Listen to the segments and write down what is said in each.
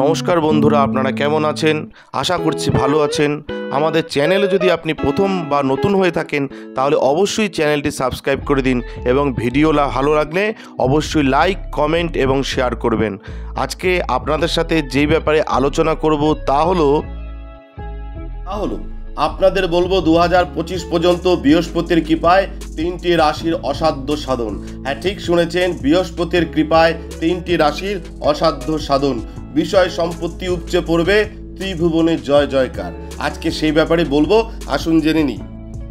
নমস্কার বন্ধুরা, আপনারা কেমন আছেন? আশা করছি ভালো আছেন। আমাদের চ্যানেলে যদি আপনি প্রথম বা নতুন হয়ে থাকেন তাহলে অবশ্যই চ্যানেলটি সাবস্ক্রাইব করে দিন এবং ভিডিও ভালো লাগলে অবশ্যই লাইক, কমেন্ট এবং শেয়ার করবেন। আজকে আপনাদের সাথে যেই ব্যাপারে আলোচনা করব তা হলো আপনাদের বলবো 2025 পর্যন্ত বৃহস্পতির কৃপায় 3টি রাশির অসাধ্য সাধন। হ্যাঁ, ঠিক শুনেছেন, বৃহস্পতির কৃপায় 3টি রাশির অসাধ্য সাধন। বিষয় সম্পত্তি উপচে পড়বে, ত্রিভুবনে জয় জয়কার। আজকে সেই ব্যাপারে বলবো, আসুন জেনে নিই।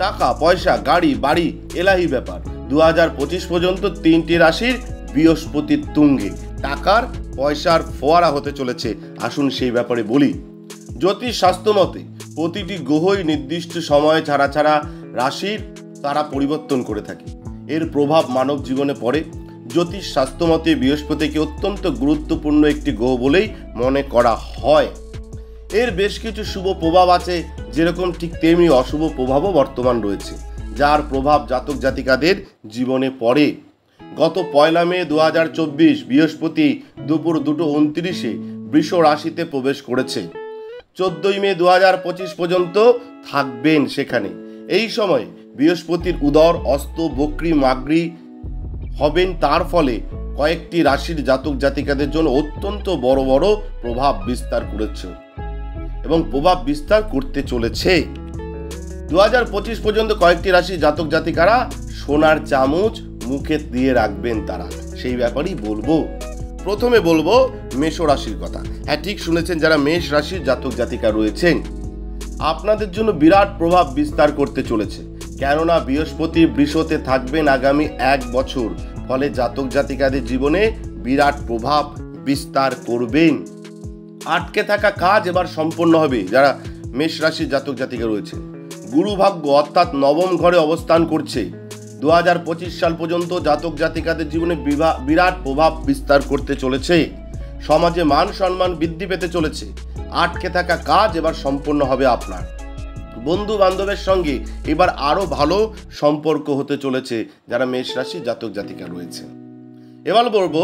টাকা পয়সা, গাড়ি বাড়ি এলাহি ব্যাপার। 2025 পর্যন্ত 3টি রাশির বৃহস্পতির তুঙ্গে টাকার পয়সার ফোয়ারা হতে চলেছে। আসুন সেই ব্যাপারে বলি। জ্যোতিষ শাস্ত্র মতে প্রতিটি গ্রহই নির্দিষ্ট সময় ছাড়া ছাড়া রাশির তারা পরিবর্তন করে থাকে। এর প্রভাব মানব জীবনে পড়ে। জ্যোতিষ শাস্ত্র মতে বৃহস্পতিকে অত্যন্ত গুরুত্বপূর্ণ একটি গ্রহ বলেই মনে করা হয়। এর বেশ কিছু শুভ প্রভাব আছে, যেরকম ঠিক তেমনি অশুভ প্রভাবও বর্তমান রয়েছে, যার প্রভাব জাতক জাতিকাদের জীবনে পড়ে। গত 1 মে 2024 বৃহস্পতি দুপুর 2:29 বৃষ রাশিতে প্রবেশ করেছে। 14 মে 2025 পর্যন্ত থাকবেন সেখানে। এই সময় বৃহস্পতির উদর অস্ত বক্রী মাগরি হবেন। তার ফলে কয়েকটি রাশির জাতক জাতিকাদের জন্য অত্যন্ত বড় বড় প্রভাব বিস্তার করেছে এবং প্রভাব বিস্তার করতে চলেছে। 2025 পর্যন্ত কয়েকটি রাশির জাতক জাতিকারা সোনার চামচ মুখে দিয়ে রাখবেন, তারা সেই ব্যাপারেই বলবো। প্রথমে বলবো মেষ রাশির কথা। হ্যাঁ, ঠিক শুনেছেন, যারা মেষ রাশির জাতক জাতিকা রয়েছেন আপনাদের জন্য বিরাট প্রভাব বিস্তার করতে চলেছে, কেননা বৃহস্পতি বৃষতে থাকবেন আগামী 1 বছর। ফলে জাতক জাতিকাদের জীবনে বিরাট প্রভাব বিস্তার করবেন। আটকে থাকা কাজ এবার সম্পন্ন হবে। যারা মেষ রাশির জাতক জাতিকা রয়েছে, গুরু ভাগ্য অর্থাৎ নবম ঘরে অবস্থান করছে। 2025 সাল পর্যন্ত জাতক জাতিকাদের জীবনে বিরাট প্রভাব বিস্তার করতে চলেছে। সমাজে মান সম্মান বৃদ্ধি পেতে চলেছে। আটকে থাকা কাজ এবার সম্পন্ন হবে আপনার। বন্ধু বান্ধবের সঙ্গে এবার আরো ভালো সম্পর্ক হতে চলেছে যারা মেষ রাশির জাতক জাতিকা রয়েছে। এবার বলবো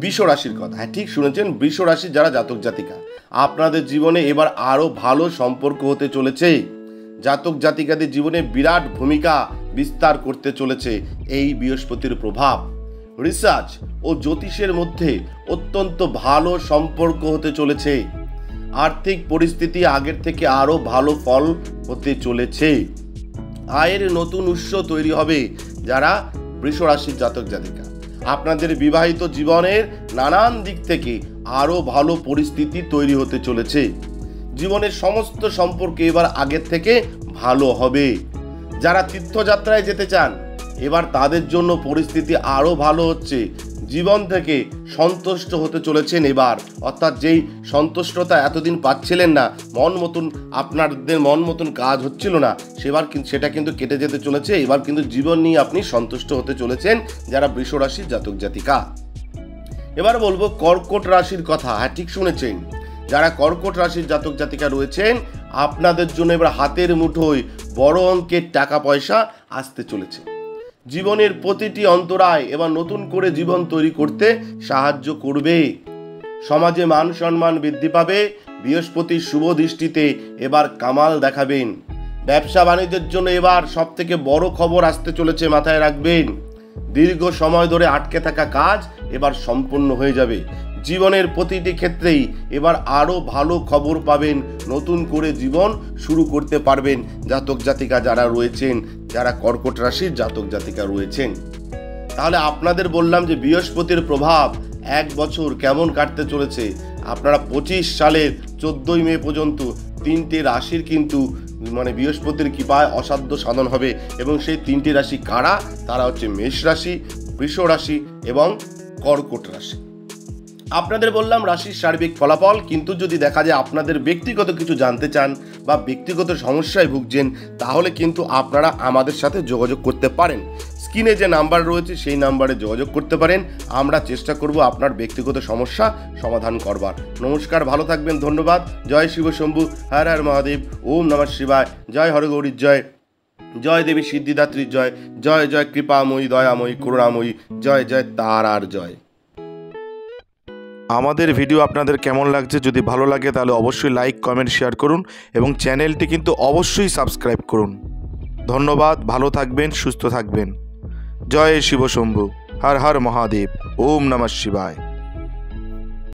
বৃষ রাশির কথা। হ্যাঁ, ঠিক শুনেছেন, বৃষ রাশির যারা জাতক জাতিকা আপনাদের জীবনে এবার আরো ভালো সম্পর্ক হতে চলেছে। জাতক জাতিকাদের জীবনে বিরাট ভূমিকা বিস্তার করতে চলেছে এই বৃহস্পতির প্রভাব। রিসার্চ ও জ্যোতিষের মধ্যে অত্যন্ত ভালো সম্পর্ক হতে চলেছে। আর্থিক পরিস্থিতি আগের থেকে আরো ভালো ফল হতে চলেছে। আয়ের নতুন উৎস তৈরি হবে যারা বৃষ রাশির জাতক জাতিকা। আপনাদের বিবাহিত জীবনের নানান দিক থেকে আরো ভালো পরিস্থিতি তৈরি হতে চলেছে। জীবনের সমস্ত সম্পর্কে এবার আগের থেকে ভালো হবে। যারা তীর্থযাত্রায় যেতে চান এবার তাদের জন্য পরিস্থিতি আরো ভালো হচ্ছে। জীবন থেকে সন্তুষ্ট হতে চলেছেন এবার, অর্থাৎ যেই সন্তুষ্টতা এতদিন পাচ্ছিলেন না, আপনাদের মন মতন কাজ হচ্ছিল না, সেটা কিন্তু কেটে যেতে চলেছে। এবার কিন্তু জীবন নিয়ে আপনি সন্তুষ্ট হতে চলেছেন যারা বৃষ রাশির জাতক জাতিকা। এবার বলবো কর্কট রাশির কথা। হ্যাঁ, ঠিক শুনেছেন, যারা কর্কট রাশির জাতক জাতিকা রয়েছেন আপনাদের জন্য এবার হাতের মুঠোয় বড় অঙ্কের টাকা পয়সা আসতে চলেছে। জীবনের প্রতিটি অন্তরায় এবার নতুন করে জীবন তৈরি করতে সাহায্য করবে। সমাজে মান সম্মান বৃদ্ধি পাবে। বৃহস্পতির শুভ দৃষ্টিতে এবার কামাল দেখাবেন। ব্যবসা বাণিজ্যের জন্য এবার সব থেকে বড় খবর আসতে চলেছে, মাথায় রাখবেন। দীর্ঘ সময় ধরে আটকে থাকা কাজ এবার সম্পূর্ণ হয়ে যাবে। জীবনের প্রতিটি ক্ষেত্রেই এবার আরো ভালো খবর পাবেন। নতুন করে জীবন শুরু করতে পারবেন জাতক জাতিকা যারা রয়েছেন, যারা কর্কট রাশির জাতক জাতিকা রয়েছেন। তাহলে আপনাদের বললাম যে বৃহস্পতির প্রভাব 1 বছর কেমন কাটতে চলেছে। আপনারা 25 সালের 14 মে পর্যন্ত 3টে রাশির কিন্তু বৃহস্পতির কৃপায় অসাধ্য সাধন হবে। এবং সেই 3টি রাশি কারা? তারা হচ্ছে মেষ রাশি, বৃষ রাশি এবং কর্কট রাশি। আপনাদের বললাম রাশির সার্বিক ফলাফল, কিন্তু যদি দেখা যায় আপনাদের ব্যক্তিগত কিছু জানতে চান বা ব্যক্তিগত সমস্যায় ভুগছেন তাহলে কিন্তু আপনারা আমাদের সাথে যোগাযোগ করতে পারেন। স্ক্রিনে যে নাম্বার রয়েছে সেই নাম্বারে যোগাযোগ করতে পারেন। আমরা চেষ্টা করব আপনার ব্যক্তিগত সমস্যা সমাধান করবার। নমস্কার, ভালো থাকবেন, ধন্যবাদ। জয় শিব শম্ভু, হর হর মহাদেব, ওম নমঃ শিবায়, জয় হরগৌরীর জয়, জয় দেবী সিদ্ধিদাত্রীর জয়, জয় জয় কৃপাময়ী দয়াময়ী করুণাময়ী, জয় জয় তারার জয়। আমাদের ভিডিও আপনাদের কেমন লাগছে, যদি ভালো লাগে তাহলে অবশ্যই লাইক কমেন্ট শেয়ার করুন এবং চ্যানেলটি কিন্তু অবশ্যই সাবস্ক্রাইব করুন। ধন্যবাদ, ভালো থাকবেন, সুস্থ থাকবেন। জয় শিব শম্ভু, হর হর মহাদেব, ওম নমঃ শিবায়।